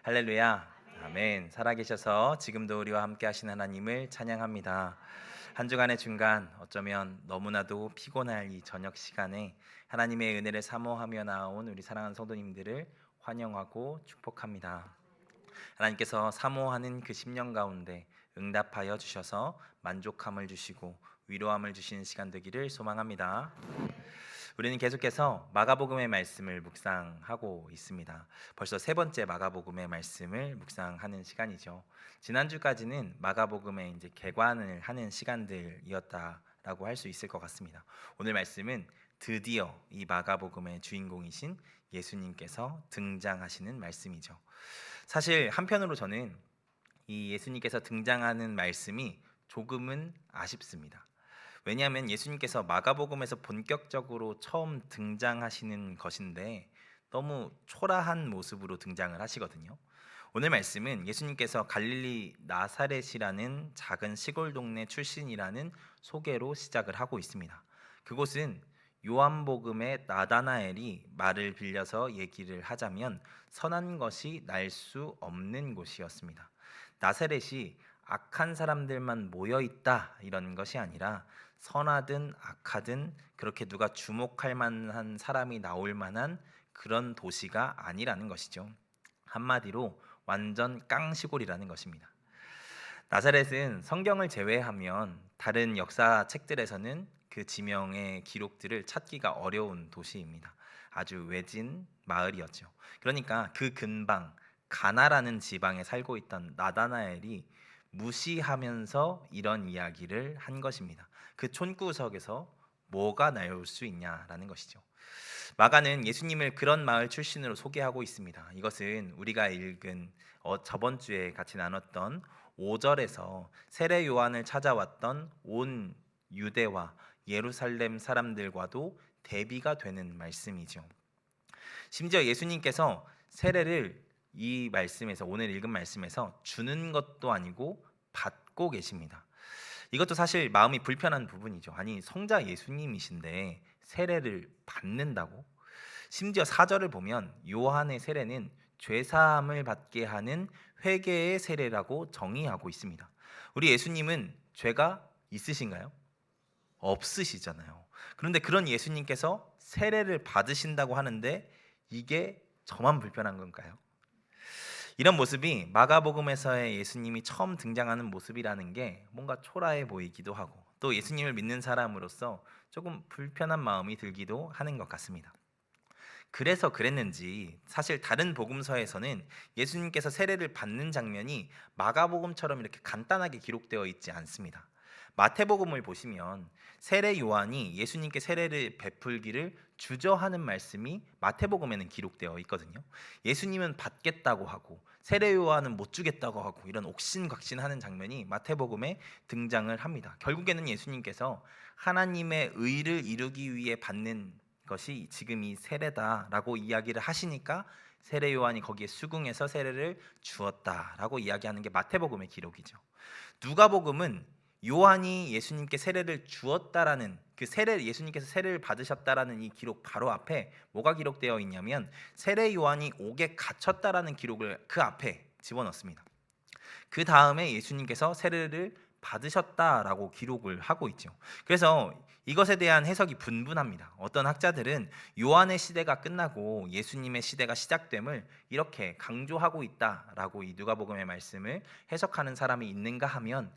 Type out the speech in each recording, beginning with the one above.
할렐루야. 아멘. 살아계셔서 지금도 우리와 함께 하신 하나님을 찬양합니다. 한 주간의 중간 어쩌면 너무나도 피곤할 이 저녁 시간에 하나님의 은혜를 사모하며 나온 우리 사랑하는 성도님들을 환영하고 축복합니다. 하나님께서 사모하는 그 심령 가운데 응답하여 주셔서 만족함을 주시고 위로함을 주시는 시간 되기를 소망합니다. 우리는 계속해서 마가복음의 말씀을 묵상하고 있습니다. 벌써 세 번째 마가복음의 말씀을 묵상하는 시간이죠. 지난주까지는 마가복음의 이제 개관을 하는 시간들이었다라고 할 수 있을 것 같습니다. 오늘 말씀은 드디어 이 마가복음의 주인공이신 예수님께서 등장하시는 말씀이죠. 사실 한편으로 저는 이 예수님께서 등장하는 말씀이 조금은 아쉽습니다. 왜냐하면 예수님께서 마가복음에서 본격적으로 처음 등장하시는 것인데 너무 초라한 모습으로 등장을 하시거든요. 오늘 말씀은 예수님께서 갈릴리 나사렛이라는 작은 시골 동네 출신이라는 소개로 시작을 하고 있습니다. 그곳은 요한복음의 나다나엘이 말을 빌려서 얘기를 하자면 선한 것이 날 수 없는 곳이었습니다. 나사렛이 악한 사람들만 모여 있다 이런 것이 아니라 선하든 악하든 그렇게 누가 주목할 만한 사람이 나올 만한 그런 도시가 아니라는 것이죠. 한마디로 완전 깡시골이라는 것입니다. 나사렛은 성경을 제외하면 다른 역사 책들에서는 그 지명의 기록들을 찾기가 어려운 도시입니다. 아주 외진 마을이었죠. 그러니까 그 근방 가나라는 지방에 살고 있던 나다나엘이 무시하면서 이런 이야기를 한 것입니다. 그 촌구석에서 뭐가 나올 수 있냐라는 것이죠. 마가는 예수님을 그런 마을 출신으로 소개하고 있습니다. 이것은 우리가 읽은 저번 주에 같이 나눴던 5절에서 세례 요한을 찾아왔던 온 유대와 예루살렘 사람들과도 대비가 되는 말씀이죠. 심지어 예수님께서 세례를 이 말씀에서 오늘 읽은 말씀에서 주는 것도 아니고 받고 계십니다. 이것도 사실 마음이 불편한 부분이죠. 아니 성자 예수님이신데 세례를 받는다고? 심지어 4절을 보면 요한의 세례는 죄사함을 받게 하는 회개의 세례라고 정의하고 있습니다. 우리 예수님은 죄가 있으신가요? 없으시잖아요. 그런데 그런 예수님께서 세례를 받으신다고 하는데 이게 저만 불편한 건가요? 이런 모습이 마가복음에서의 예수님이 처음 등장하는 모습이라는 게 뭔가 초라해 보이기도 하고 또 예수님을 믿는 사람으로서 조금 불편한 마음이 들기도 하는 것 같습니다. 그래서 그랬는지 사실 다른 복음서에서는 예수님께서 세례를 받는 장면이 마가복음처럼 이렇게 간단하게 기록되어 있지 않습니다. 마태복음을 보시면 세례 요한이 예수님께 세례를 베풀기를 주저하는 말씀이 마태복음에는 기록되어 있거든요. 예수님은 받겠다고 하고 세례 요한은 못 주겠다고 하고 이런 옥신각신하는 장면이 마태복음에 등장을 합니다. 결국에는 예수님께서 하나님의 의를 이루기 위해 받는 것이 지금 이 세례다라고 이야기를 하시니까 세례 요한이 거기에 수긍해서 세례를 주었다라고 이야기하는 게 마태복음의 기록이죠. 누가복음은 요한이 예수님께 세례를 주었다라는 그 세례 예수님께서 세례를 받으셨다라는 이 기록 바로 앞에 뭐가 기록되어 있냐면 세례 요한이 옥에 갇혔다라는 기록을 그 앞에 집어넣습니다. 그 다음에 예수님께서 세례를 받으셨다라고 기록을 하고 있죠. 그래서 이것에 대한 해석이 분분합니다. 어떤 학자들은 요한의 시대가 끝나고 예수님의 시대가 시작됨을 이렇게 강조하고 있다라고 이 누가복음의 말씀을 해석하는 사람이 있는가 하면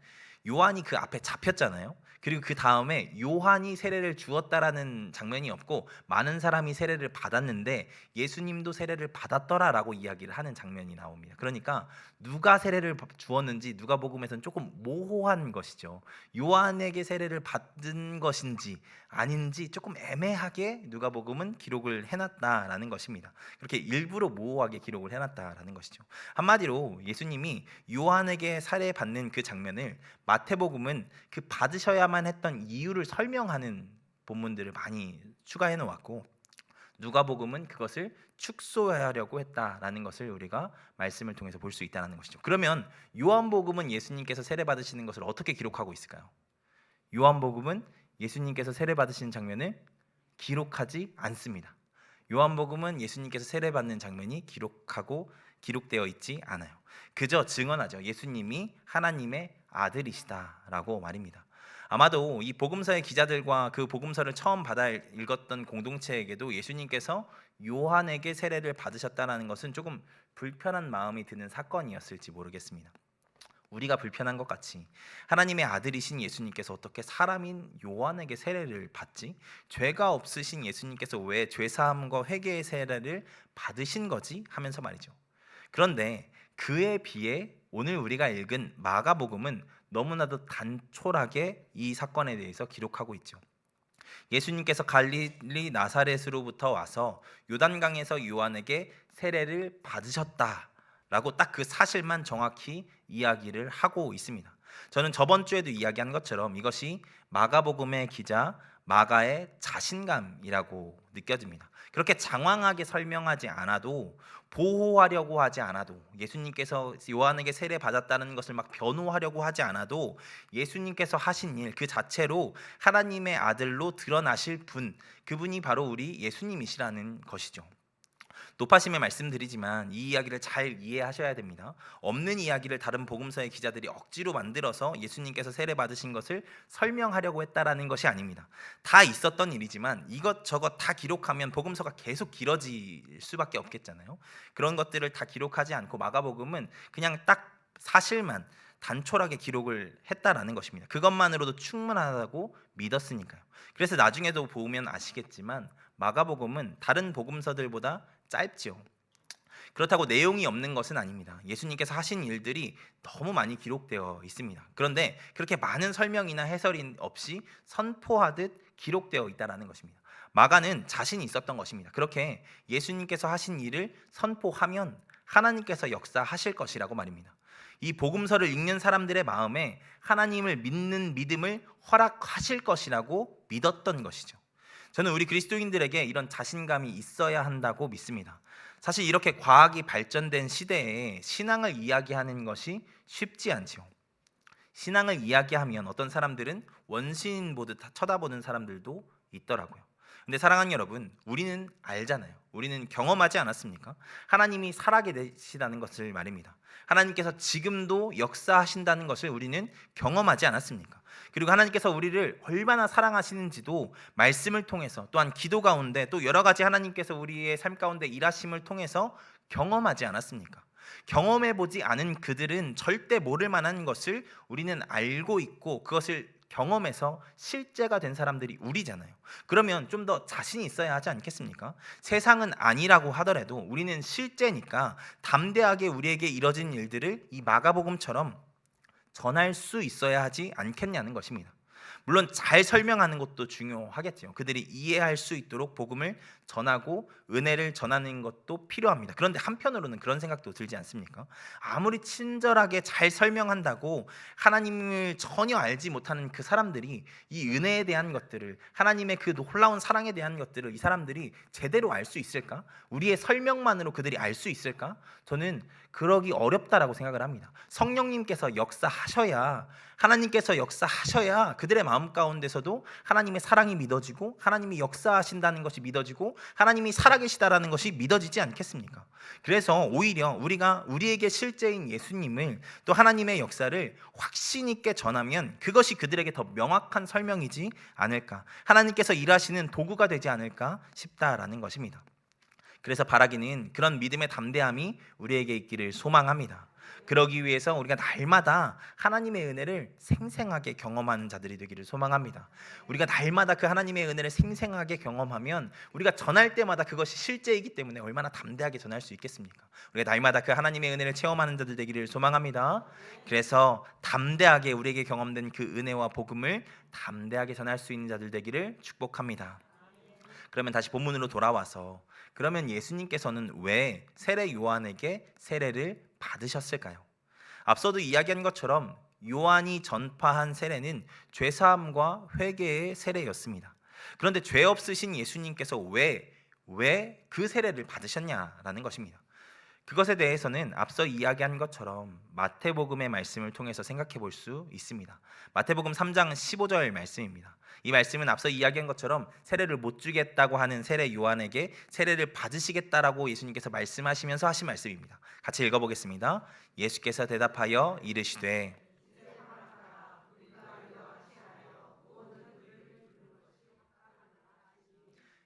요한이 그 앞에 잡혔잖아요. 그리고 그 다음에 요한이 세례를 주었다라는 장면이 없고 많은 사람이 세례를 받았는데 예수님도 세례를 받았더라라고 이야기를 하는 장면이 나옵니다. 그러니까 누가 세례를 주었는지 누가복음에서는 조금 모호한 것이죠. 요한에게 세례를 받은 것인지 아닌지 조금 애매하게 누가복음은 기록을 해놨다라는 것입니다. 그렇게 일부러 모호하게 기록을 해놨다라는 것이죠. 한마디로 예수님이 요한에게 세례 받는 그 장면을 마태복음은 그 받으셔야만 했던 이유를 설명하는 본문들을 많이 추가해 놓았고 누가복음은 그것을 축소하려고 했다라는 것을 우리가 말씀을 통해서 볼 수 있다는 것이죠. 그러면 요한복음은 예수님께서 세례 받으시는 것을 어떻게 기록하고 있을까요? 요한복음은 예수님께서 세례 받으시는 장면을 기록하지 않습니다. 요한복음은 예수님께서 세례 받는 장면이 기록하고 기록되어 있지 않아요. 그저 증언하죠. 예수님이 하나님의 아들이시다라고 말입니다. 아마도 이 복음서의 기자들과 그 복음서를 처음 받아 읽었던 공동체에게도 예수님께서 요한에게 세례를 받으셨다는 것은 조금 불편한 마음이 드는 사건이었을지 모르겠습니다. 우리가 불편한 것 같이 하나님의 아들이신 예수님께서 어떻게 사람인 요한에게 세례를 받지? 죄가 없으신 예수님께서 왜 죄사함과 회개의 세례를 받으신 거지? 하면서 말이죠. 그런데 그에 비해 오늘 우리가 읽은 마가복음은 너무나도 단촐하게 이 사건에 대해서 기록하고 있죠. 예수님께서 갈릴리 나사렛으로부터 와서 요단강에서 요한에게 세례를 받으셨다라고 딱 그 사실만 정확히 이야기를 하고 있습니다. 저는 저번 주에도 이야기한 것처럼 이것이 마가복음의 기자 마가의 자신감이라고 느껴집니다. 그렇게 장황하게 설명하지 않아도, 보호하려고 하지 않아도, 예수님께서 요한에게 세례 받았다는 것을 막 변호하려고 하지 않아도 예수님께서 하신 일 그 자체로 하나님의 아들로 드러나실 분, 그분이 바로 우리 예수님이시라는 것이죠. 높아심에 말씀드리지만 이 이야기를 잘 이해하셔야 됩니다. 없는 이야기를 다른 복음서의 기자들이 억지로 만들어서 예수님께서 세례 받으신 것을 설명하려고 했다라는 것이 아닙니다. 다 있었던 일이지만 이것저것 다 기록하면 복음서가 계속 길어질 수밖에 없겠잖아요. 그런 것들을 다 기록하지 않고 마가복음은 그냥 딱 사실만 단촐하게 기록을 했다라는 것입니다. 그것만으로도 충분하다고 믿었으니까요. 그래서 나중에도 보면 아시겠지만 마가복음은 다른 복음서들보다 짧죠. 그렇다고 내용이 없는 것은 아닙니다. 예수님께서 하신 일들이 너무 많이 기록되어 있습니다. 그런데 그렇게 많은 설명이나 해설이 없이 선포하듯 기록되어 있다는 것입니다. 마가는 자신이 있었던 것입니다. 그렇게 예수님께서 하신 일을 선포하면 하나님께서 역사하실 것이라고 말입니다. 이 복음서를 읽는 사람들의 마음에 하나님을 믿는 믿음을 허락하실 것이라고 믿었던 것이죠. 저는 우리 그리스도인들에게 이런 자신감이 있어야 한다고 믿습니다. 사실 이렇게 과학이 발전된 시대에 신앙을 이야기하는 것이 쉽지 않죠. 신앙을 이야기하면 어떤 사람들은 원시인 보듯 쳐다보는 사람들도 있더라고요. 근데 사랑하는 여러분, 우리는 알잖아요. 우리는 경험하지 않았습니까? 하나님이 살아계시다는 것을 말입니다. 하나님께서 지금도 역사하신다는 것을 우리는 경험하지 않았습니까? 그리고 하나님께서 우리를 얼마나 사랑하시는지도 말씀을 통해서, 또한 기도 가운데, 또 여러 가지 하나님께서 우리의 삶 가운데 일하심을 통해서 경험하지 않았습니까? 경험해보지 않은 그들은 절대 모를 만한 것을 우리는 알고 있고, 그것을 경험해서 실제가 된 사람들이 우리잖아요. 그러면 좀 더 자신이 있어야 하지 않겠습니까? 세상은 아니라고 하더라도 우리는 실제니까 담대하게 우리에게 이뤄진 일들을 이 마가복음처럼 전할 수 있어야 하지 않겠냐는 것입니다. 물론 잘 설명하는 것도 중요하겠죠. 그들이 이해할 수 있도록 복음을 전하고 은혜를 전하는 것도 필요합니다. 그런데 한편으로는 그런 생각도 들지 않습니까? 아무리 친절하게 잘 설명한다고 하나님을 전혀 알지 못하는 그 사람들이 이 은혜에 대한 것들을, 하나님의 그 놀라운 사랑에 대한 것들을 이 사람들이 제대로 알 수 있을까? 우리의 설명만으로 그들이 알 수 있을까? 저는 그러기 어렵다라고 생각을 합니다. 성령님께서 역사하셔야, 하나님께서 역사하셔야 그들의 마음 가운데서도 하나님의 사랑이 믿어지고, 하나님이 역사하신다는 것이 믿어지고, 하나님이 살아계시다라는 것이 믿어지지 않겠습니까? 그래서 오히려 우리가 우리에게 실제인 예수님을, 또 하나님의 역사를 확신 있게 전하면 그것이 그들에게 더 명확한 설명이지 않을까, 하나님께서 일하시는 도구가 되지 않을까 싶다라는 것입니다. 그래서 바라기는 그런 믿음의 담대함이 우리에게 있기를 소망합니다. 그러기 위해서 우리가 날마다 하나님의 은혜를 생생하게 경험하는 자들이 되기를 소망합니다. 우리가 날마다 그 하나님의 은혜를 생생하게 경험하면 우리가 전할 때마다 그것이 실제이기 때문에 얼마나 담대하게 전할 수 있겠습니까? 우리가 날마다 그 하나님의 은혜를 체험하는 자들 되기를 소망합니다. 그래서 담대하게 우리에게 경험된 그 은혜와 복음을 담대하게 전할 수 있는 자들 되기를 축복합니다. 그러면 다시 본문으로 돌아와서, 그러면 예수님께서는 왜 세례 요한에게 세례를 받으셨을까요? 앞서도 이야기한 것처럼 요한이 전파한 세례는 죄사함과 회개의 세례였습니다. 그런데 죄 없으신 예수님께서 왜 그 세례를 받으셨냐라는 것입니다. 그것에 대해서는 앞서 이야기한 것처럼 마태복음의 말씀을 통해서 생각해 볼 수 있습니다. 마태복음 3장 15절 말씀입니다. 이 말씀은 앞서 이야기한 것처럼 세례를 못 주겠다고 하는 세례 요한에게 세례를 받으시겠다라고 예수님께서 말씀하시면서 하신 말씀입니다. 같이 읽어보겠습니다. 예수께서 대답하여 이르시되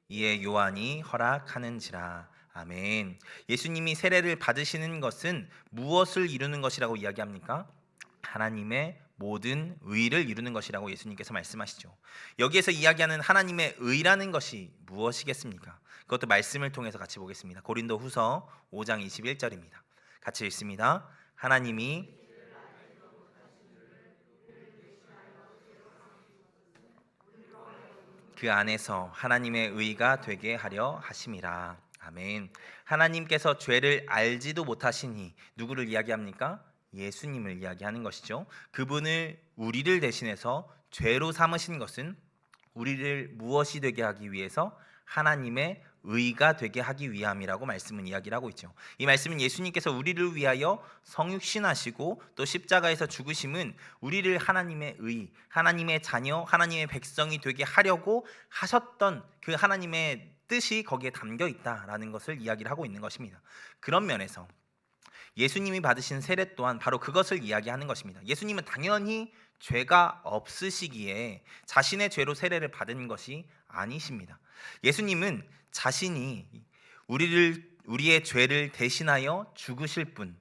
이에 요한이 허락하는지라. 아멘. 예수님이 세례를 받으시는 것은 무엇을 이루는 것이라고 이야기합니까? 하나님의 모든 의를 이루는 것이라고 예수님께서 말씀하시죠. 여기에서 이야기하는 하나님의 의라는 것이 무엇이겠습니까? 그것도 말씀을 통해서 같이 보겠습니다. 고린도후서 5장 21절입니다. 같이 읽습니다. 하나님이 그 안에서 하나님의 의가 되게 하려 하심이라. 아멘. 하나님께서 죄를 알지도 못하시니 누구를 이야기합니까? 예수님을 이야기하는 것이죠. 그분을 우리를 대신해서 죄로 삼으신 것은 우리를 무엇이 되게 하기 위해서? 하나님의 의가 되게 하기 위함이라고 말씀은 이야기를 하고 있죠. 이 말씀은 예수님께서 우리를 위하여 성육신하시고 또 십자가에서 죽으심은 우리를 하나님의 의, 하나님의 자녀, 하나님의 백성이 되게 하려고 하셨던 그 하나님의 뜻이 거기에 담겨 있다라는 것을 이야기를 하고 있는 것입니다. 그런 면에서 예수님이 받으신 세례 또한 바로 그것을 이야기하는 것입니다. 예수님은 당연히 죄가 없으시기에 자신의 죄로 세례를 받은 것이 아니십니다. 예수님은 자신이 우리의 죄를 대신하여 죽으실 분,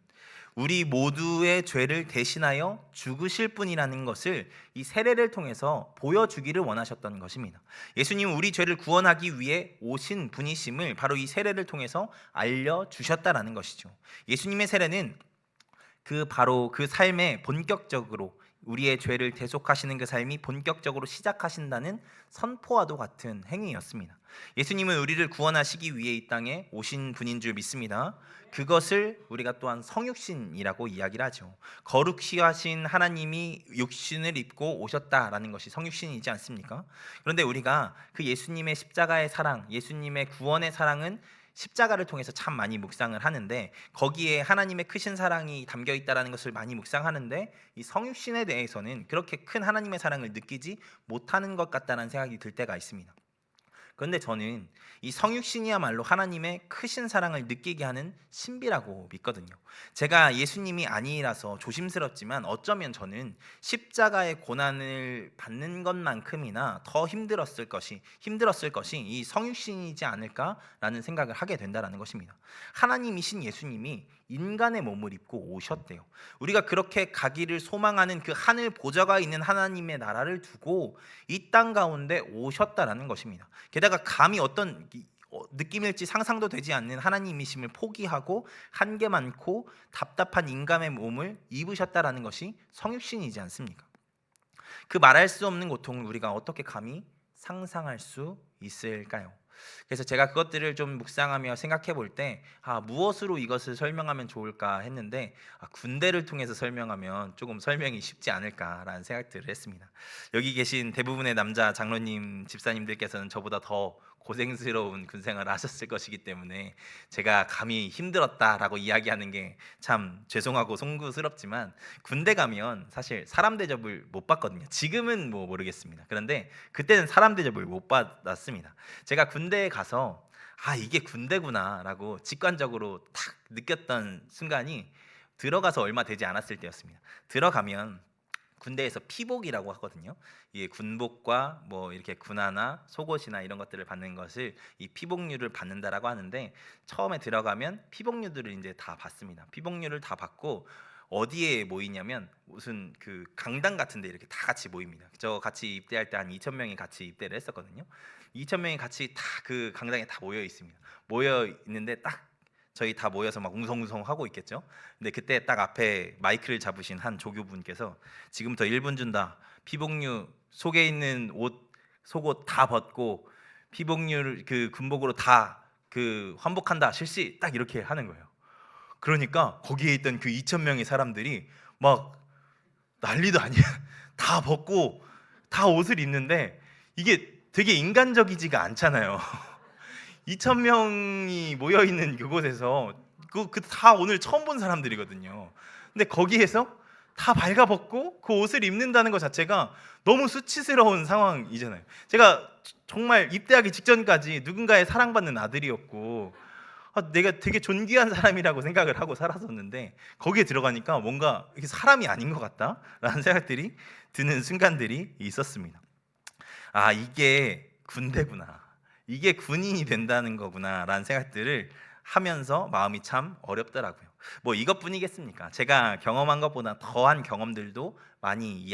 우리 모두의 죄를 대신하여 죽으실 분이라는 것을 이 세례를 통해서 보여주기를 원하셨던 것입니다. 예수님은 우리 죄를 구원하기 위해 오신 분이심을 바로 이 세례를 통해서 알려주셨다라는 것이죠. 예수님의 세례는 바로 그 삶에 본격적으로 우리의 죄를 대속하시는 그 삶이 본격적으로 시작하신다는 선포와도 같은 행위였습니다. 예수님은 우리를 구원하시기 위해 이 땅에 오신 분인 줄 믿습니다. 그것을 우리가 또한 성육신이라고 이야기를 하죠. 거룩히 하신 하나님이 육신을 입고 오셨다라는 것이 성육신이지 않습니까? 그런데 우리가 그 예수님의 십자가의 사랑, 예수님의 구원의 사랑은 십자가를 통해서 참 많이 묵상을 하는데 거기에 하나님의 크신 사랑이 담겨 있다라는 것을 많이 묵상하는데 이 성육신에 대해서는 그렇게 큰 하나님의 사랑을 느끼지 못하는 것 같다는 생각이 들 때가 있습니다. 그런데 저는 이 성육신이야말로 하나님의 크신 사랑을 느끼게 하는 신비라고 믿거든요. 제가 예수님이 아니라서 조심스럽지만 어쩌면 저는 십자가의 고난을 받는 것만큼이나 더 힘들었을 것이 이 성육신이지 않을까라는 생각을 하게 된다는 것입니다. 하나님이신 예수님이 인간의 몸을 입고 오셨대요. 우리가 그렇게 가기를 소망하는 그 하늘 보좌가 있는 하나님의 나라를 두고 이 땅 가운데 오셨다라는 것입니다. 게다가 감히 어떤 느낌일지 상상도 되지 않는 하나님이심을 포기하고 한계 많고 답답한 인간의 몸을 입으셨다라는 것이 성육신이지 않습니까? 그 말할 수 없는 고통을 우리가 어떻게 감히 상상할 수 있을까요? 그래서 제가 그것들을 좀 묵상하며 생각해 볼 때 무엇으로 이것을 설명하면 좋을까 했는데 군대를 통해서 설명하면 조금 설명이 쉽지 않을까라는 생각들을 했습니다. 여기 계신 대부분의 남자 장로님, 집사님들께서는 저보다 더 고생스러운 군생활을 하셨을 것이기 때문에 제가 감히 힘들었다라고 이야기하는 게 참 죄송하고 송구스럽지만 군대 가면 사실 사람 대접을 못 받거든요. 지금은 뭐 모르겠습니다. 그런데 그때는 사람 대접을 못 받았습니다. 제가 군대에 가서 이게 군대구나라고 직관적으로 탁 느꼈던 순간이 들어가서 얼마 되지 않았을 때였습니다. 들어가면 군대에서 피복이라고 하거든요. 이 군복과 뭐 이렇게 군화나 속옷이나 이런 것들을 받는 것을 이 피복류를 받는다라고 하는데 처음에 들어가면 피복류들을 이제 다 받습니다. 피복류를 다 받고 어디에 모이냐면 무슨 그 강당 같은데 이렇게 다 같이 모입니다. 저 같이 입대할 때 한 2,000명이 같이 입대를 했었거든요. 2,000명이 같이 다 그 강당에 다 모여 있습니다. 모여 있는데 딱 저희 다 모여서 막 웅성웅성 하고 있겠죠. 근데 그때 딱 앞에 마이크를 잡으신 한 조교분께서 지금부터 1분 준다. 피복류 속에 있는 옷, 속옷 다 벗고 피복류 그 군복으로 다 그 환복한다. 실시 딱 이렇게 하는 거예요. 그러니까 거기에 있던 그 2,000명의 사람들이 막 난리도 아니야. 다 벗고 다 옷을 입는데 이게 되게 인간적이지가 않잖아요. 2,000명이 모여 있는 그곳에서 그 다 오늘 처음 본 사람들이거든요. 근데 거기에서 다 발가벗고 그 옷을 입는다는 것 자체가 너무 수치스러운 상황이잖아요. 제가 정말 입대하기 직전까지 누군가의 사랑받는 아들이었고 내가 되게 존귀한 사람이라고 생각을 하고 살았었는데 거기에 들어가니까 뭔가 이게 사람이 아닌 것 같다라는 생각들이 드는 순간들이 있었습니다. 아, 이게 군대구나, 이게 군인이 된다는 거구나라는 생각들을 하면서 마음이 참 어렵더라고요. 뭐 이것뿐이겠습니까? 제가 경험한 것보다 더한 경험들도 많이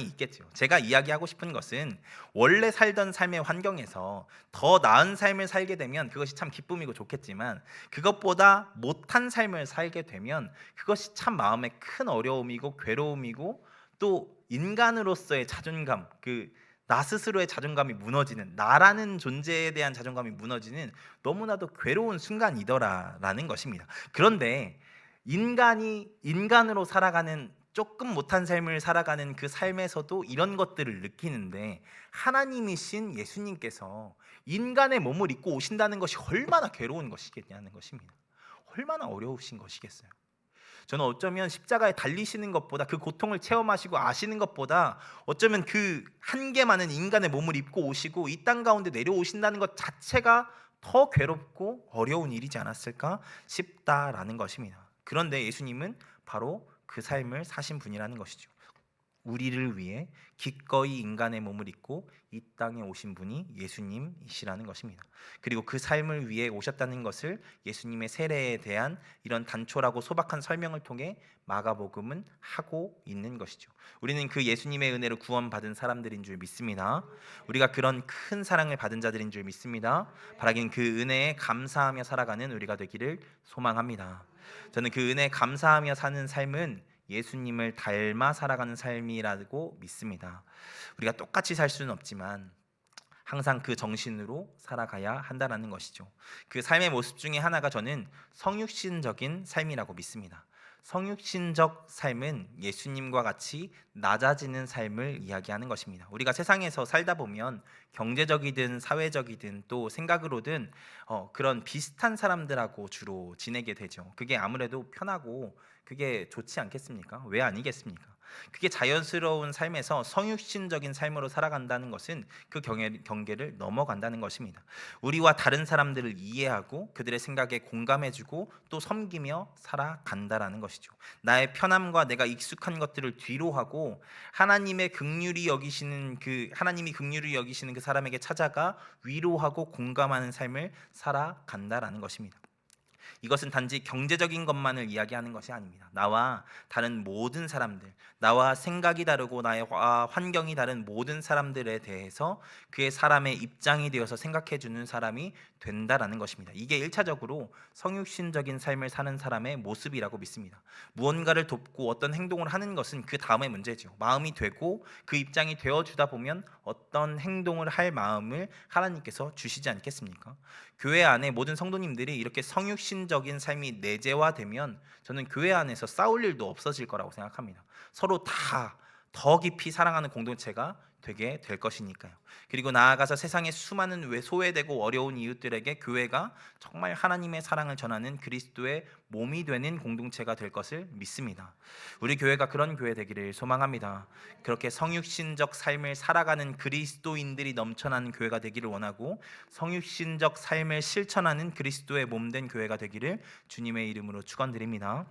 있겠죠. 제가 이야기하고 싶은 것은 원래 살던 삶의 환경에서 더 나은 삶을 살게 되면 그것이 참 기쁨이고 좋겠지만, 그것보다 못한 삶을 살게 되면 그것이 참 마음에 큰 어려움이고 괴로움이고, 또 인간으로서의 자존감, 나 스스로의 자존감이 무너지는, 나라는 존재에 대한 자존감이 무너지는 너무나도 괴로운 순간이더라라는 것입니다. 그런데 인간이 인간으로 살아가는, 조금 못한 삶을 살아가는 그 삶에서도 이런 것들을 느끼는데, 하나님이신 예수님께서 인간의 몸을 입고 오신다는 것이 얼마나 괴로운 것이겠냐는 것입니다. 얼마나 어려우신 것이겠어요. 저는 어쩌면 십자가에 달리시는 것보다, 그 고통을 체험하시고 아시는 것보다, 어쩌면 그 한계 많은 인간의 몸을 입고 오시고 이 땅 가운데 내려오신다는 것 자체가 더 괴롭고 어려운 일이지 않았을까 싶다라는 것입니다. 그런데 예수님은 바로 그 삶을 사신 분이라는 것이죠. 우리를 위해 기꺼이 인간의 몸을 입고 이 땅에 오신 분이 예수님이시라는 것입니다. 그리고 그 삶을 위해 오셨다는 것을 예수님의 세례에 대한 이런 단촐하고 소박한 설명을 통해 마가복음은 하고 있는 것이죠. 우리는 그 예수님의 은혜로 구원받은 사람들인 줄 믿습니다. 우리가 그런 큰 사랑을 받은 자들인 줄 믿습니다. 바라긴 그 은혜에 감사하며 살아가는 우리가 되기를 소망합니다. 저는 그 은혜에 감사하며 사는 삶은 예수님을 닮아 살아가는 삶이라고 믿습니다. 우리가 똑같이 살 수는 없지만 항상 그 정신으로 살아가야 한다는 것이죠. 그 삶의 모습 중에 하나가 저는 성육신적인 삶이라고 믿습니다. 성육신적 삶은 예수님과 같이 낮아지는 삶을 이야기하는 것입니다. 우리가 세상에서 살다 보면 경제적이든 사회적이든 또 생각으로든 그런 비슷한 사람들하고 주로 지내게 되죠. 그게 아무래도 편하고 그게 좋지 않겠습니까? 왜 아니겠습니까? 그게 자연스러운 삶에서 성육신적인 삶으로 살아간다는 것은 그 경계를 넘어간다는 것입니다. 우리와 다른 사람들을 이해하고 그들의 생각에 공감해주고 또 섬기며 살아간다라는 것이죠. 나의 편함과 내가 익숙한 것들을 뒤로 하고 하나님이 긍휼히 여기시는 그 사람에게 찾아가 위로하고 공감하는 삶을 살아간다라는 것입니다. 이것은 단지 경제적인 것만을 이야기하는 것이 아닙니다. 나와 다른 모든 사람들, 나와 생각이 다르고 나의 환경이 다른 모든 사람들에 대해서 그의 사람의 입장이 되어서 생각해 주는 사람이 된다라는 것입니다. 이게 1차적으로 성육신적인 삶을 사는 사람의 모습이라고 믿습니다. 무언가를 돕고 어떤 행동을 하는 것은 그 다음의 문제죠. 마음이 되고 그 입장이 되어 주다 보면 어떤 행동을 할 마음을 하나님께서 주시지 않겠습니까? 교회 안에 모든 성도님들이 이렇게 성육신적인 삶이 내재화되면 저는 교회 안에서 싸울 일도 없어질 거라고 생각합니다. 서로 다 더 깊이 사랑하는 공동체가 되게 될 것이니까요. 그리고 나아가서 세상의 수많은 소외되고 어려운 이웃들에게 교회가 정말 하나님의 사랑을 전하는 그리스도의 몸이 되는 공동체가 될 것을 믿습니다. 우리 교회가 그런 교회 되기를 소망합니다. 그렇게 성육신적 삶을 살아가는 그리스도인들이 넘쳐나는 교회가 되기를 원하고, 성육신적 삶을 실천하는 그리스도의 몸된 교회가 되기를 주님의 이름으로 축원드립니다.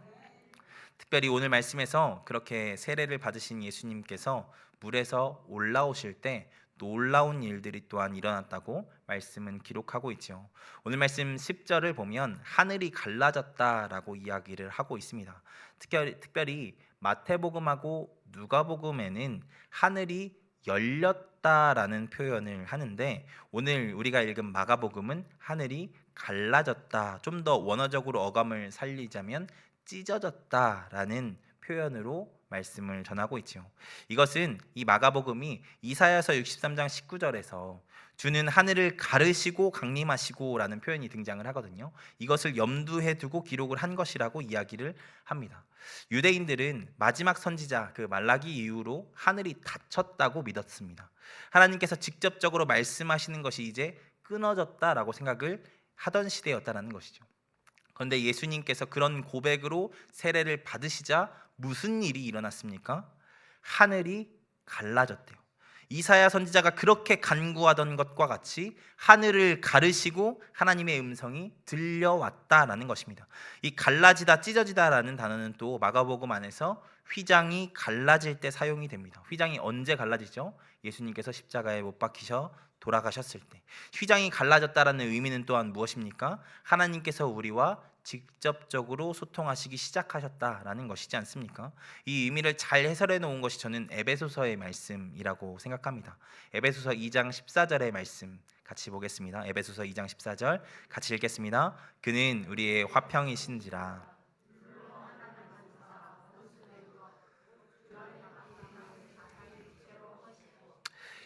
특별히 오늘 말씀에서 그렇게 세례를 받으신 예수님께서 물에서 올라오실 때 놀라운 일들이 또한 일어났다고 말씀은 기록하고 있죠. 오늘 말씀 10절을 보면 하늘이 갈라졌다라고 이야기를 하고 있습니다. 특별히 마태복음하고 누가복음에는 하늘이 열렸다라는 표현을 하는데, 오늘 우리가 읽은 마가복음은 하늘이 갈라졌다, 좀 더 원어적으로 어감을 살리자면 찢어졌다라는 표현으로 말씀을 전하고 있죠. 이것은 이 마가복음이 이사야서 63장 19절에서 주는 하늘을 가르시고 강림하시고 라는 표현이 등장을 하거든요. 이것을 염두에 두고 기록을 한 것이라고 이야기를 합니다. 유대인들은 마지막 선지자 그 말라기 이후로 하늘이 닫혔다고 믿었습니다. 하나님께서 직접적으로 말씀하시는 것이 이제 끊어졌다라고 생각을 하던 시대였다는 것이죠. 그런데 예수님께서 그런 고백으로 세례를 받으시자 무슨 일이 일어났습니까? 하늘이 갈라졌대요. 이사야 선지자가 그렇게 간구하던 것과 같이 하늘을 가르시고 하나님의 음성이 들려왔다라는 것입니다. 이 갈라지다, 찢어지다라는 단어는 또 마가복음 안에서 휘장이 갈라질 때 사용이 됩니다. 휘장이 언제 갈라지죠? 예수님께서 십자가에 못 박히셔 돌아가셨을 때. 휘장이 갈라졌다라는 의미는 또한 무엇입니까? 하나님께서 우리와 직접적으로 소통하시기 시작하셨다라는 것이지 않습니까? 이 의미를 잘 해설해 놓은 것이 저는 에베소서의 말씀이라고 생각합니다. 에베소서 2장 14절의 말씀 같이 보겠습니다. 에베소서 2장 14절 같이 읽겠습니다. 그는 우리의 화평이신지라.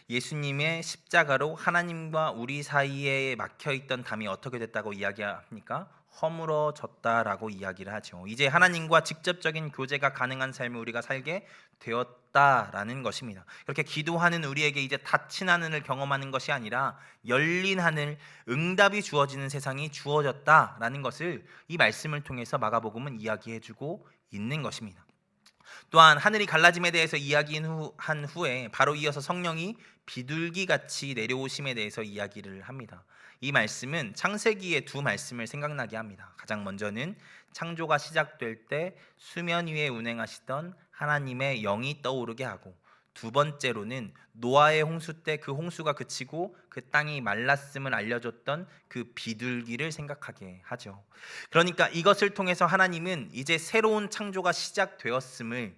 예수님의 십자가로 하나님과 우리 사이에 막혀있던 담이 어떻게 됐다고 이야기합니까? 허물어졌다라고 이야기를 하죠. 이제 하나님과 직접적인 교제가 가능한 삶을 우리가 살게 되었다라는 것입니다. 그렇게 기도하는 우리에게 이제 닫힌 하늘을 경험하는 것이 아니라 열린 하늘, 응답이 주어지는 세상이 주어졌다라는 것을 이 말씀을 통해서 마가복음은 이야기해주고 있는 것입니다. 또한 하늘이 갈라짐에 대해서 이야기한 후에 바로 이어서 성령이 비둘기같이 내려오심에 대해서 이야기를 합니다. 이 말씀은 창세기의 두 말씀을 생각나게 합니다. 가장 먼저는 창조가 시작될 때 수면 위에 운행하시던 하나님의 영이 떠오르게 하고, 두 번째로는 노아의 홍수 때 그 홍수가 그치고 그 땅이 말랐음을 알려줬던 그 비둘기를 생각하게 하죠. 그러니까 이것을 통해서 하나님은 이제 새로운 창조가 시작되었음을,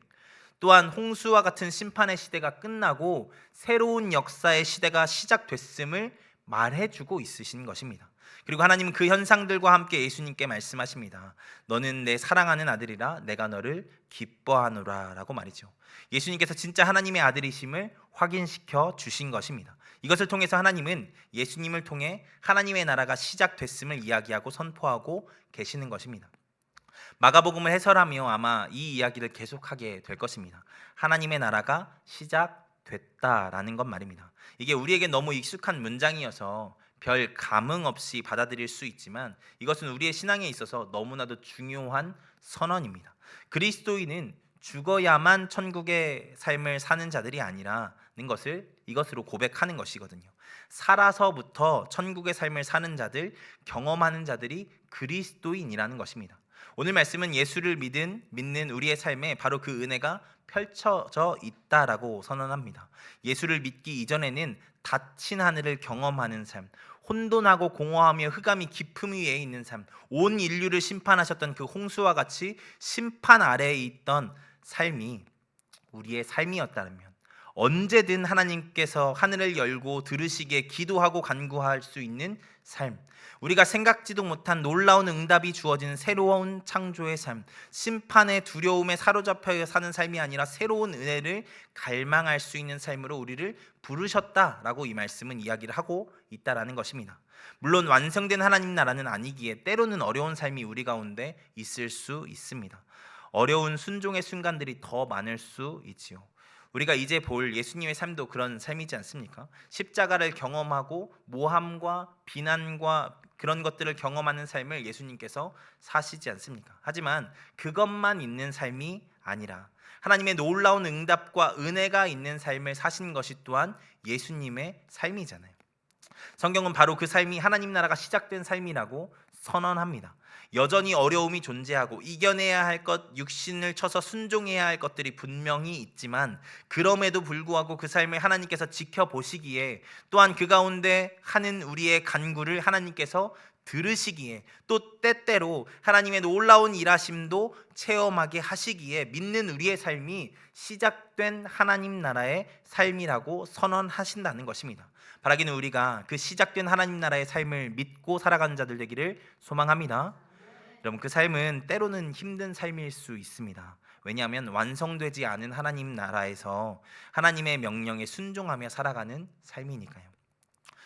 또한 홍수와 같은 심판의 시대가 끝나고 새로운 역사의 시대가 시작됐음을 말해주고 있으신 것입니다. 그리고 하나님은 그 현상들과 함께 예수님께 말씀하십니다. 너는 내 사랑하는 아들이라 내가 너를 기뻐하노라 라고 말이죠. 예수님께서 진짜 하나님의 아들이심을 확인시켜 주신 것입니다. 이것을 통해서 하나님은 예수님을 통해 하나님의 나라가 시작됐음을 이야기하고 선포하고 계시는 것입니다. 마가복음을 해설하며 아마 이 이야기를 계속하게 될 것입니다. 하나님의 나라가 시작됐다라는 것 말입니다. 이게 우리에게 너무 익숙한 문장이어서 별 감흥 없이 받아들일 수 있지만 이것은 우리의 신앙에 있어서 너무나도 중요한 선언입니다. 그리스도인은 죽어야만 천국의 삶을 사는 자들이 아니라는 것을 이것으로 고백하는 것이거든요. 살아서부터 천국의 삶을 사는 자들, 경험하는 자들이 그리스도인이라는 것입니다. 오늘 말씀은 예수를 믿는 우리의 삶에 바로 그 은혜가 펼쳐져 있다라고 선언합니다. 예수를 믿기 이전에는 닫힌 하늘을 경험하는 삶, 혼돈하고 공허하며 흑암이 깊음 위에 있는 삶, 온 인류를 심판하셨던 그 홍수와 같이 심판 아래에 있던 삶이 우리의 삶이었다면 언제든 하나님께서 하늘을 열고 들으시기에 기도하고 간구할 수 있는 삶, 우리가 생각지도 못한 놀라운 응답이 주어지는 새로운 창조의 삶, 심판의 두려움에 사로잡혀 사는 삶이 아니라 새로운 은혜를 갈망할 수 있는 삶으로 우리를 부르셨다라고 이 말씀은 이야기를 하고 있다라는 것입니다. 물론 완성된 하나님 나라는 아니기에 때로는 어려운 삶이 우리 가운데 있을 수 있습니다. 어려운 순종의 순간들이 더 많을 수 있지요. 우리가 이제 볼 예수님의 삶도 그런 삶이지 않습니까? 십자가를 경험하고 모함과 비난과 그런 것들을 경험하는 삶을 예수님께서 사시지 않습니까? 하지만 그것만 있는 삶이 아니라 하나님의 놀라운 응답과 은혜가 있는 삶을 사신 것이 또한 예수님의 삶이잖아요. 성경은 바로 그 삶이 하나님 나라가 시작된 삶이라고 선언합니다. 여전히 어려움이 존재하고 이겨내야 할 것, 육신을 쳐서 순종해야 할 것들이 분명히 있지만 그럼에도 불구하고 그 삶을 하나님께서 지켜보시기에, 또한 그 가운데 하는 우리의 간구를 하나님께서 들으시기에, 또 때때로 하나님의 놀라운 일하심도 체험하게 하시기에 믿는 우리의 삶이 시작된 하나님 나라의 삶이라고 선언하신다는 것입니다. 바라기는 우리가 그 시작된 하나님 나라의 삶을 믿고 살아가는 자들 되기를 소망합니다. 여러분, 그 삶은 때로는 힘든 삶일 수 있습니다. 왜냐하면 완성되지 않은 하나님 나라에서 하나님의 명령에 순종하며 살아가는 삶이니까요.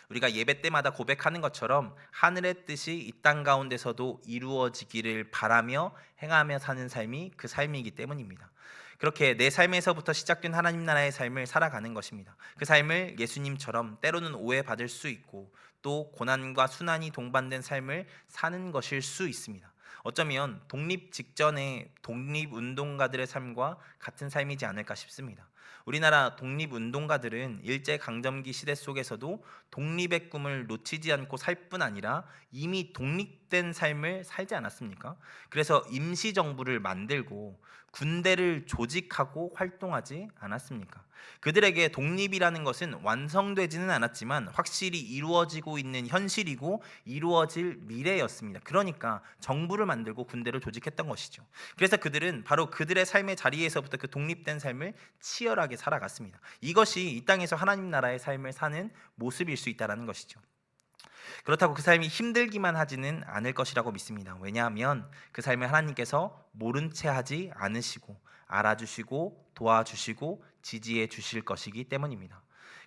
우리가 예배 때마다 고백하는 것처럼 하늘의 뜻이 이 땅 가운데서도 이루어지기를 바라며 행하며 사는 삶이 그 삶이기 때문입니다. 그렇게 내 삶에서부터 시작된 하나님 나라의 삶을 살아가는 것입니다. 그 삶을 예수님처럼 때로는 오해받을 수 있고 또 고난과 순환이 동반된 삶을 사는 것일 수 있습니다. 어쩌면 독립 직전의 독립운동가들의 삶과 같은 삶이지 않을까 싶습니다. 우리나라 독립운동가들은 일제강점기 시대 속에서도 독립의 꿈을 놓치지 않고 살 뿐 아니라 이미 독립된 삶을 살지 않았습니까? 그래서 임시정부를 만들고 군대를 조직하고 활동하지 않았습니까? 그들에게 독립이라는 것은 완성되지는 않았지만 확실히 이루어지고 있는 현실이고 이루어질 미래였습니다. 그러니까 정부를 만들고 군대를 조직했던 것이죠. 그래서 그들은 바로 그들의 삶의 자리에서부터 그 독립된 삶을 치열하게 살아갔습니다. 이것이 이 땅에서 하나님 나라의 삶을 사는 모습일 수 있다는 것이죠. 그렇다고 그 삶이 힘들기만 하지는 않을 것이라고 믿습니다. 왜냐하면 그 삶을 하나님께서 모른 채 하지 않으시고 알아주시고 도와주시고 지지해 주실 것이기 때문입니다.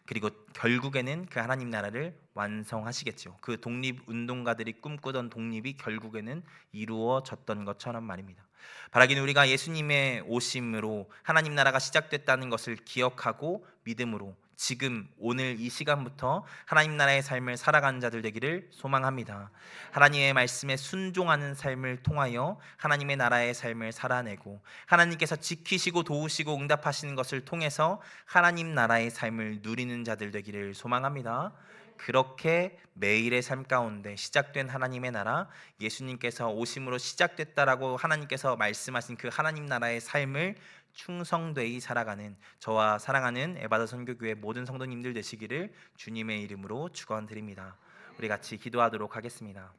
그리고 결국에는 그 하나님 나라를 완성하시겠죠. 그 독립운동가들이 꿈꾸던 독립이 결국에는 이루어졌던 것처럼 말입니다. 바라기는 우리가 예수님의 오심으로 하나님 나라가 시작됐다는 것을 기억하고 믿음으로 지금 오늘 이 시간부터 하나님 나라의 삶을 살아가는 자들 되기를 소망합니다. 하나님의 말씀에 순종하는 삶을 통하여 하나님의 나라의 삶을 살아내고 하나님께서 지키시고 도우시고 응답하시는 것을 통해서 하나님 나라의 삶을 누리는 자들 되기를 소망합니다. 그렇게 매일의 삶 가운데 시작된 하나님의 나라, 예수님께서 오심으로 시작됐다라고 하나님께서 말씀하신 그 하나님 나라의 삶을 충성되이 살아가는 저와 사랑하는 에바다 선교교회 모든 성도님들 되시기를 주님의 이름으로 축원드립니다. 우리 같이 기도하도록 하겠습니다.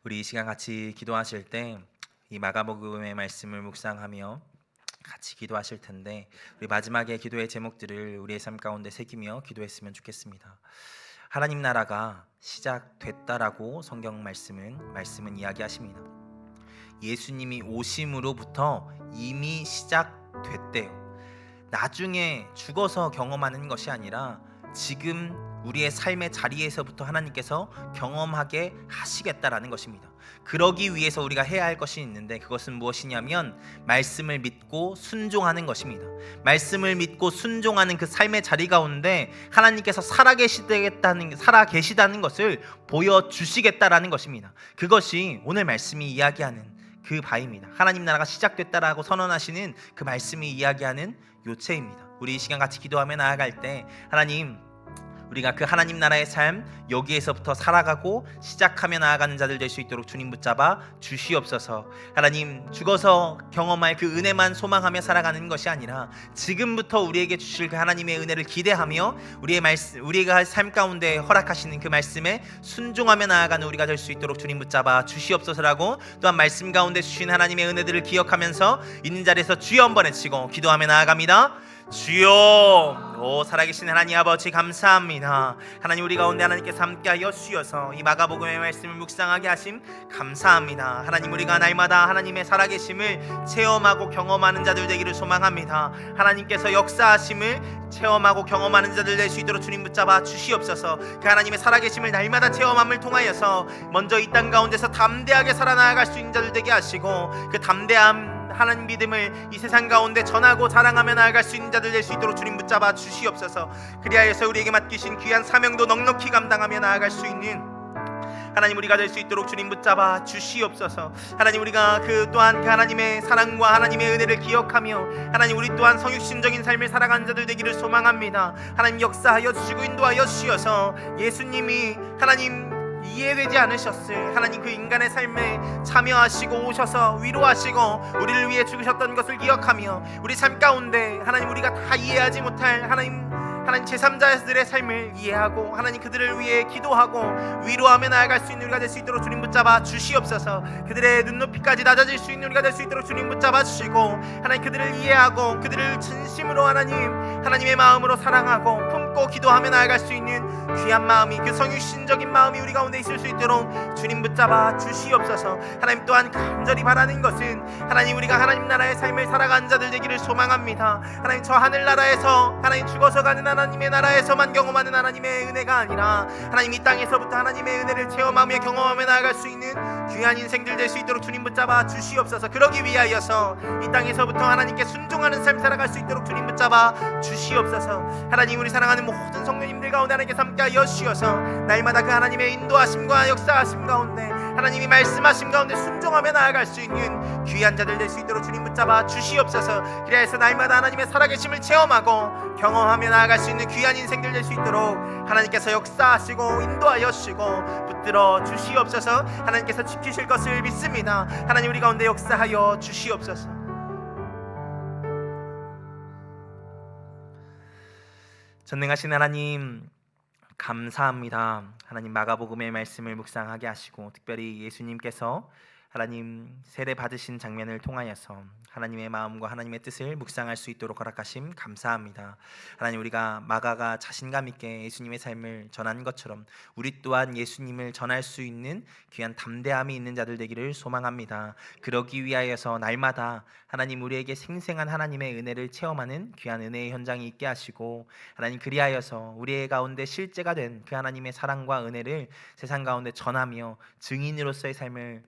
우리 이 시간 같이 기도하실 때 이 마가복음의 말씀을 묵상하며 같이 기도하실 텐데 우리 마지막에 기도의 제목들을 우리의 삶 가운데 새기며 기도했으면 좋겠습니다. 하나님 나라가 시작됐다라고 성경 말씀은 이야기하십니다. 예수님이 오심으로부터 이미 시작됐대요. 나중에 죽어서 경험하는 것이 아니라 지금 우리의 삶의 자리에서부터 하나님께서 경험하게 하시겠다라는 것입니다. 그러기 위해서 우리가 해야 할 것이 있는데 그것은 무엇이냐면 말씀을 믿고 순종하는 것입니다. 말씀을 믿고 순종하는 그 삶의 자리 가운데 하나님께서 살아계시다는 것을 보여주시겠다라는 것입니다. 그것이 오늘 말씀이 이야기하는 그 바입니다. 하나님 나라가 시작됐다라고 선언하시는 그 말씀이 이야기하는 요체입니다. 우리 이 시간 같이 기도하며 나아갈 때 하나님, 우리가 그 하나님 나라의 삶 여기에서부터 살아가고 시작하며 나아가는 자들 될 수 있도록 주님 붙잡아 주시옵소서. 하나님, 죽어서 경험할 그 은혜만 소망하며 살아가는 것이 아니라 지금부터 우리에게 주실 그 하나님의 은혜를 기대하며 우리가 삶 가운데 허락하시는 그 말씀에 순종하며 나아가는 우리가 될 수 있도록 주님 붙잡아 주시옵소서라고 또한 말씀 가운데 주신 하나님의 은혜들을 기억하면서 있는 자리에서 주여 한번 외치고 기도하며 나아갑니다. 주여, 오 살아계신 하나님 아버지 감사합니다. 하나님, 우리 가운데 하나님께서 함께하여 주셔서 이 마가복음의 말씀을 묵상하게 하심 감사합니다. 하나님, 우리가 날마다 하나님의 살아계심을 체험하고 경험하는 자들 되기를 소망합니다. 하나님께서 역사하심을 체험하고 경험하는 자들 될 수 있도록 주님 붙잡아 주시옵소서. 그 하나님의 살아계심을 날마다 체험함을 통하여서 먼저 이 땅 가운데서 담대하게 살아나갈 수 있는 자들 되게 하시고 그 담대함 하나님 믿음을 이 세상 가운데 전하고 자랑하며 나아갈 수 있는 자들 될 수 있도록 주님 붙잡아 주시옵소서. 그리하여서 우리에게 맡기신 귀한 사명도 넉넉히 감당하며 나아갈 수 있는 하나님 우리가 될 수 있도록 주님 붙잡아 주시옵소서. 하나님, 우리가 그 또한 그 하나님의 사랑과 하나님의 은혜를 기억하며 하나님 우리 또한 성육신적인 삶을 살아가는 자들 되기를 소망합니다. 하나님, 역사하여 주시고 인도하여 주셔서 예수님이 하나님 이해되지 않으셨을 하나님 그 인간의 삶에 참여하시고 오셔서 위로하시고 우리를 위해 죽으셨던 것을 기억하며 우리 삶 가운데 하나님 우리가 다 이해하지 못할 하나님 제3자들의 삶을 이해하고 하나님 그들을 위해 기도하고 위로하며 나아갈 수 있는 우리가 될 수 있도록 주님 붙잡아 주시옵소서. 그들의 눈높이까지 낮아질 수 있는 우리가 될 수 있도록 주님 붙잡아 주시고 하나님 그들을 이해하고 그들을 진심으로 하나님의 마음으로 사랑하고 품고 붙잡고 기도하며 나아갈 수 있는 귀한 마음이, 그 성육신적인 마음이 우리 가운데 있을 수 있도록 주님 붙잡아 주시옵소서. 하나님 또한 간절히 바라는 것은 하나님 우리가 하나님 나라의 삶을 살아가는 자들 되기를 소망합니다. 하나님 저 하늘나라에서 하나님 죽어서 가는 하나님의 나라에서만 경험하는 하나님의 은혜가 아니라 하나님 이 땅에서부터 하나님의 은혜를 체험하며 경험하며 나아갈 수 있는 귀한 인생들 될 수 있도록 주님 붙잡아 주시옵소서. 그러기 위하여서 이 땅에서부터 하나님께 순종하는 삶 살아갈 수 있도록 주님 붙잡아 주시옵소서. 하나님 우리 사랑하는 모든 성도님들 가운데 하나님께서 함께하여 주셔서 날마다 그 하나님의 인도하심과 역사하심 가운데 하나님이 말씀하심 가운데 순종하며 나아갈 수 있는 귀한 자들 될 수 있도록 주님 붙잡아 주시옵소서. 그래서 날마다 하나님의 살아계심을 체험하고 경험하며 나아갈 수 있는 귀한 인생들 될 수 있도록 하나님께서 역사하시고 인도하여 주시고 붙들어 주시옵소서. 하나님께서 지키실 것을 믿습니다. 하나님 우리 가운데 역사하여 주시옵소서. 전능하신 하나님 감사합니다. 하나님 마가복음의 말씀을 묵상하게 하시고 특별히 예수님께서 하나님 세례 받으신 장면을 통하여서 하나님의 마음과 하나님의 뜻을 묵상할 수 있도록 허락하심 감사합니다. 하나님 우리가 마가가 자신감 있게 예수님의 삶을 전한 것처럼 우리 또한 예수님을 전할 수 있는 귀한 담대함이 있는 자들 되기를 소망합니다. 그러기 위하여서 날마다 하나님 우리에게 생생한 하나님의 은혜를 체험하는 귀한 은혜의 현장이 있게 하시고 하나님 그리하여서 우리의 가운데 실제가 된 그 하나님의 사랑과 은혜를 세상 가운데 전하며 증인으로서의 삶을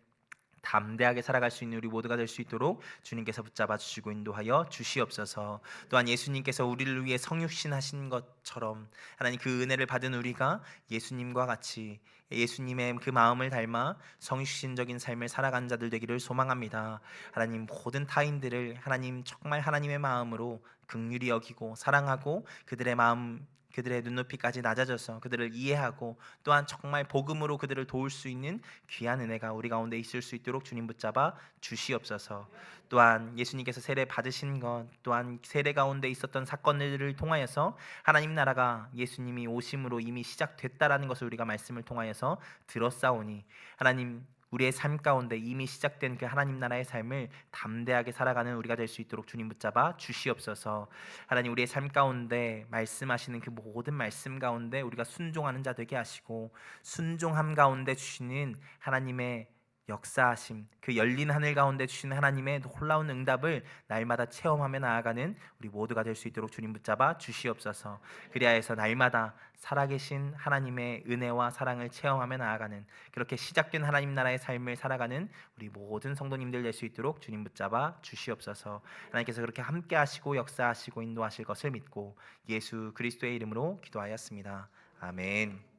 담대하게 살아갈 수 있는 우리 모두가 될 수 있도록 주님께서 붙잡아 주시고 인도하여 주시옵소서. 또한 예수님께서 우리를 위해 성육신 하신 것처럼 하나님 그 은혜를 받은 우리가 예수님과 같이 예수님의 그 마음을 닮아 성육신적인 삶을 살아가는 자들 되기를 소망합니다. 하나님 모든 타인들을 하나님 정말 하나님의 마음으로 긍휼히 여기고 사랑하고 그들의 마음 그들의 눈높이까지 낮아져서 그들을 이해하고 또한 정말 복음으로 그들을 도울 수 있는 귀한 은혜가 우리 가운데 있을 수 있도록 주님 붙잡아 주시옵소서. 또한 예수님께서 세례 받으신 것 또한 세례 가운데 있었던 사건들을 통하여서 하나님 나라가 예수님이 오심으로 이미 시작됐다라는 것을 우리가 말씀을 통하여서 들었사오니 하나님 우리의 삶 가운데 이미 시작된 그 하나님 나라의 삶을 담대하게 살아가는 우리가 될 수 있도록 주님 붙잡아 주시옵소서. 하나님 우리의 삶 가운데 말씀하시는 그 모든 말씀 가운데 우리가 순종하는 자 되게 하시고 순종함 가운데 주시는 하나님의 역사하심 그 열린 하늘 가운데 주시는 하나님의 놀라운 응답을 날마다 체험하며 나아가는 우리 모두가 될 수 있도록 주님 붙잡아 주시옵소서. 그리하여서 날마다 살아계신 하나님의 은혜와 사랑을 체험하며 나아가는 그렇게 시작된 하나님 나라의 삶을 살아가는 우리 모든 성도님들 될 수 있도록 주님 붙잡아 주시옵소서. 하나님께서 그렇게 함께 하시고 역사하시고 인도하실 것을 믿고 예수 그리스도의 이름으로 기도하였습니다. 아멘.